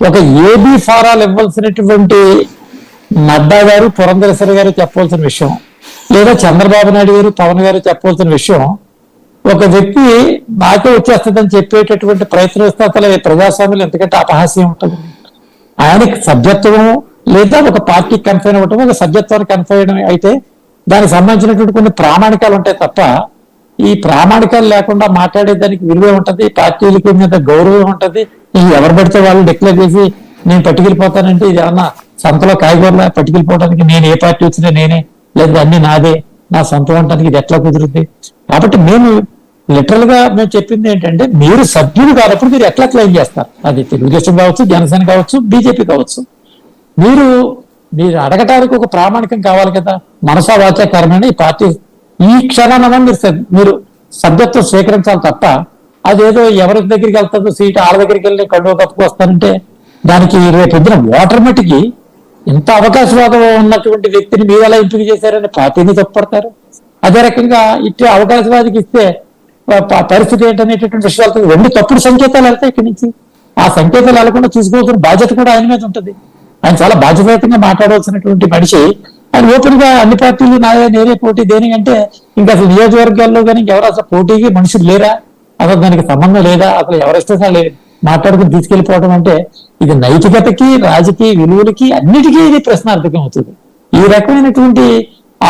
ఒక ఏబీ ఫారాలు ఇవ్వాల్సినటువంటి నడ్డా గారు పురంధరేశ్వరి గారు చెప్పవలసిన విషయం, లేదా చంద్రబాబు నాయుడు గారు పవన్ గారు చెప్పవలసిన విషయం ఒక వ్యక్తి నాకే వచ్చేస్తుందని చెప్పేటటువంటి ప్రయత్నం ఇస్తే అసలు ప్రజాస్వామ్యం ఎందుకంటే అపహాస్యం ఉంటుంది. ఆయనకి సభ్యత్వం లేదా ఒక పార్టీకి కన్ఫైన్ అవ్వటం, ఒక సభ్యత్వానికి కన్ఫైన్ అయితే దానికి సంబంధించినటువంటి కొన్ని ప్రామాణికాలు ఉంటాయి తప్ప ఈ ప్రామాణికాలు లేకుండా మాట్లాడేదానికి విలువ ఉంటుంది, పార్టీలకి మీద గౌరవం ఉంటుంది. ఎవరు పడితే వాళ్ళు డిక్లేర్ చేసి నేను పట్టుకెళ్ళిపోతానంటే ఇది ఏమన్నా సంతలో కాయగూరలా పట్టుకెళ్ళిపోవడానికి నేను ఏ పార్టీ వచ్చినా నేనే, లేదా అన్ని నాదే, నా సొంతం అంటానికి ఇది ఎట్లా కుదురుతుంది? కాబట్టి మేము లిటరల్ గా మేము చెప్పింది ఏంటంటే మీరు సభ్యులు కానప్పుడు మీరు ఎట్లా క్లెయిమ్ చేస్తారు? అది తెలుగుదేశం కావచ్చు, జనసేన కావచ్చు, బీజేపీ కావచ్చు. మీరు అడగటానికి ఒక ప్రామాణికం కావాలి కదా. మనసా వాచా కర్మని ఈ పార్టీ ఈ క్షణాన మీరు సభ్యత్వం స్వీకరించాలి తప్ప అదేదో ఎవరి దగ్గరికి వెళ్తుందో సీటు వాళ్ళ దగ్గరికి వెళ్ళి కడువ కప్పుకు వస్తారంటే దానికి రేపు పొద్దున ఆటోమేటిక్ ఇంత అవకాశవాదం ఉన్నటువంటి వ్యక్తిని మీరు ఎలా ఎంపిక చేశారని పార్టీని తప్పుపడతారు. అదే రకంగా ఇట్టే అవకాశవాదికి ఇస్తే పరిస్థితి ఏంటనేటటువంటి విషయాలతో రెండు తప్పుడు సంకేతాలు వెళ్తాయి ఇక్కడి నుంచి. ఆ సంకేతాలు వెళ్లకుండా చూసుకోవాల్సిన బాధ్యత కూడా ఆయన మీద ఉంటుంది. ఆయన చాలా బాధ్యతాయుతంగా మాట్లాడవలసినటువంటి మనిషి. ఆయన ఓపెన్ గా అన్ని పార్టీలు నేనే పోటీ దేనికంటే ఇంకా అసలు నియోజకవర్గాల్లో కానీ ఎవరు అసలు పోటీకి మనుషులు లేరా, అసలు దానికి సంబంధం లేదా, అసలు ఎవరిష్టం లేదు మాట్లాడుకుని తీసుకెళ్లిపోవడం అంటే ఇది నైతికతకి రాజకీయ విలువలకి అన్నిటికీ ఇది ప్రశ్నార్థకం అవుతుంది. ఈ రకమైనటువంటి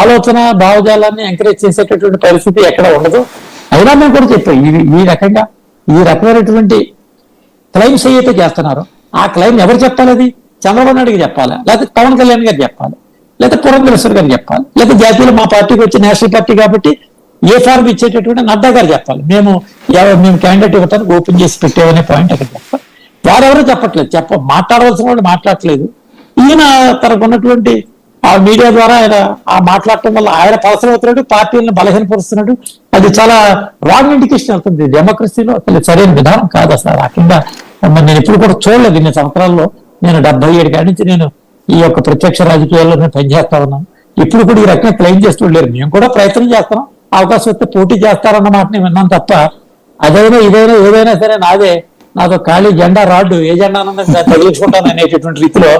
ఆలోచన భావజాలాన్ని ఎంకరేజ్ చేసేటటువంటి పరిస్థితి ఎక్కడ ఉండదు. అయినా మేము కూడా చెప్పాం ఈ రకమైనటువంటి క్లైమ్స్ ఏదైతే చేస్తున్నారో ఆ క్లైమ్ ఎవరు చెప్పాలి? అది చంద్రబాబు నాయుడుకి చెప్పాలి, లేకపోతే పవన్ కళ్యాణ్ గారు చెప్పాలి, లేదా పురంధరేశ్వరి గారు చెప్పాలి, లేదా జాతీయులు మా పార్టీకి వచ్చి నేషనల్ పార్టీ కాబట్టి ఏ ఫార్మ్ ఇచ్చేటటువంటి నడ్డా గారు చెప్పాలి. మేము క్యాండిడేట్ ఇవ్వటానికి ఓపెన్ చేసి పెట్టామనే పాయింట్ అక్కడ చెప్పాలి. వారెవరూ చెప్పట్లేదు, మాట్లాడవలసిన వాళ్ళు మాట్లాడట్లేదు. ఈయన తనకు ఉన్నటువంటి ఆ మీడియా ద్వారా ఆయన ఆ మాట్లాడటం వల్ల ఆయన పలసలు అవుతున్నాడు, పార్టీలను బలహీనపరుస్తున్నాడు. అది చాలా రాంగ్ ఇండికేషన్ అవుతుంది. డెమోక్రసీలో అసలు సరైన విధానం కాదు అసలు. రాకుండా నేను ఎప్పుడు కూడా చూడలేదు ఇన్ని సంవత్సరాల్లో. నేను 77 కాడి నుంచి నేను ఈ యొక్క ప్రత్యక్ష రాజకీయాల్లో నేను పనిచేస్తా ఉన్నాను. ఇప్పుడు కూడా ఈ రకంగా క్లెయిమ్ చేస్తూ లేరు. మేము కూడా ప్రయత్నం చేస్తాం, అవకాశం వస్తే పోటీ చేస్తారన్న మాట నేను విన్నాను తప్ప అదైనా ఇదైనా ఏదైనా సరే నాతో ఖాళీ జెండా రాడ్డు ఏ జెండా తగిలించుకుంటాను అనేటటువంటి రీతిలో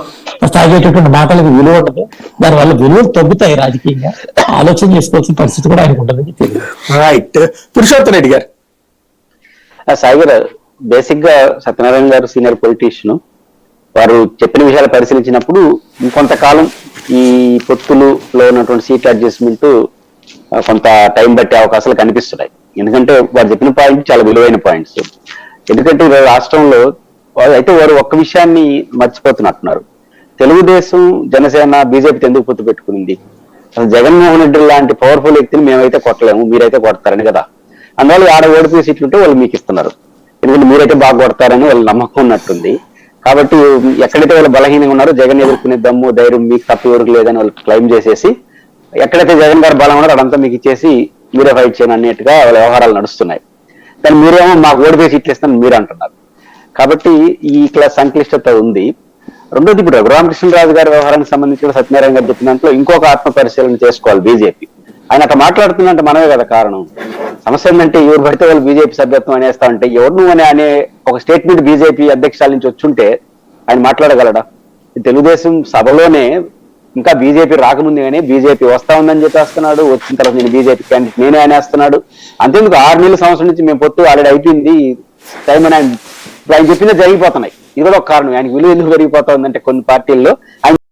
సాగేటటువంటి మాటలకు విలువ ఉండదు. దానివల్ల విలువలు తగ్గుతాయి. రాజకీయంగా ఆలోచన చేసుకోవాల్సిన పరిస్థితి కూడా ఆయనకు ఉంటుంది. రైట్. పురుషోత్తమ్ రెడ్డి గారు. సాగర్, బేసిక్ గా సత్యనారాయణ గారు సీనియర్ పొలిటీషియన్, వారు చెప్పిన విషయాలు పరిశీలించినప్పుడు ఇంకొంతకాలం ఈ పొత్తులో ఉన్నటువంటి సీట్ అడ్జస్ట్మెంట్ కొంత టైం పట్టే అవకాశాలు కనిపిస్తున్నాయి. ఎందుకంటే వారు చెప్పిన పాయింట్ చాలా విలువైన పాయింట్స్. ఎందుకంటే రాష్ట్రంలో అయితే వారు ఒక్క విషయాన్ని మర్చిపోతున్నట్టున్నారు. తెలుగుదేశం, జనసేన, బీజేపీ ఎందుకు పొత్తు పెట్టుకునింది? అసలు జగన్మోహన్ రెడ్డి లాంటి పవర్ఫుల్ వ్యక్తిని మేమైతే కొట్టలేము, మీరైతే కొడతారని కదా. అందువల్ల ఆడ ఓడిపోయే సీట్లు ఉంటే వాళ్ళు మీకు ఇస్తున్నారు. ఎందుకంటే మీరైతే బాగా కొడతారని వాళ్ళు నమ్మకం ఉన్నట్టుంది. కాబట్టి ఎక్కడైతే వాళ్ళు బలహీనంగా ఉన్నారో జగన్ ఎదుర్కొనే దమ్ము ధైర్యం మీకు తప్ప ఎవరికి లేదని వాళ్ళు క్లెయిమ్ చేసేసి ఎక్కడైతే జగన్ గారు బలం ఉన్నారో అదంతా మీకు ఇచ్చేసి మీరే ఫైట్ చేయను అన్నట్టుగా వాళ్ళ వ్యవహారాలు నడుస్తున్నాయి. కానీ మీరేమో మాకు ఓడిపోయి సీట్లు ఇస్తాను మీరు అంటున్నారు. కాబట్టి ఈ సంక్లిష్టత ఉంది. రెండోది, ఇప్పుడు రఘురామకృష్ణరాజు గారి వ్యవహారానికి సంబంధించి సత్యనారాయణ గారు చెప్పిన దాంట్లో ఇంకొక ఆత్మ పరిశీలన చేసుకోవాలి బీజేపీ. ఆయన అట్లా మాట్లాడుతుందంటే మనమే కదా కారణం. సమస్య ఏంటంటే ఎవరు పడితే వాళ్ళు బీజేపీ సభ్యత్వం అనేస్తా ఉంటే ఎవరు నువ్వు అనే ఒక స్టేట్మెంట్ బీజేపీ అధ్యక్షాల నుంచి వచ్చుంటే ఆయన మాట్లాడగలడా? తెలుగుదేశం సభలోనే ఇంకా బీజేపీ రాకముందు కానీ బీజేపీ వస్తా ఉందని చెప్పేస్తున్నాడు, వచ్చిన తర్వాత నేను బీజేపీ క్యాండిడేట్ నేనే అనేస్తున్నాడు. అంతేందుకు 6 నెలల సంవత్సరం నుంచి మేము పొత్తు ఆల్రెడీ అయిపోయింది టైం అని ఆయన చెప్పిందే జరిగిపోతున్నాయి. ఇది కూడా ఒక కారణం. ఆయనకి విలువ ఎందుకు పెరిగిపోతా ఉందంటే కొన్ని పార్టీల్లో ఆయన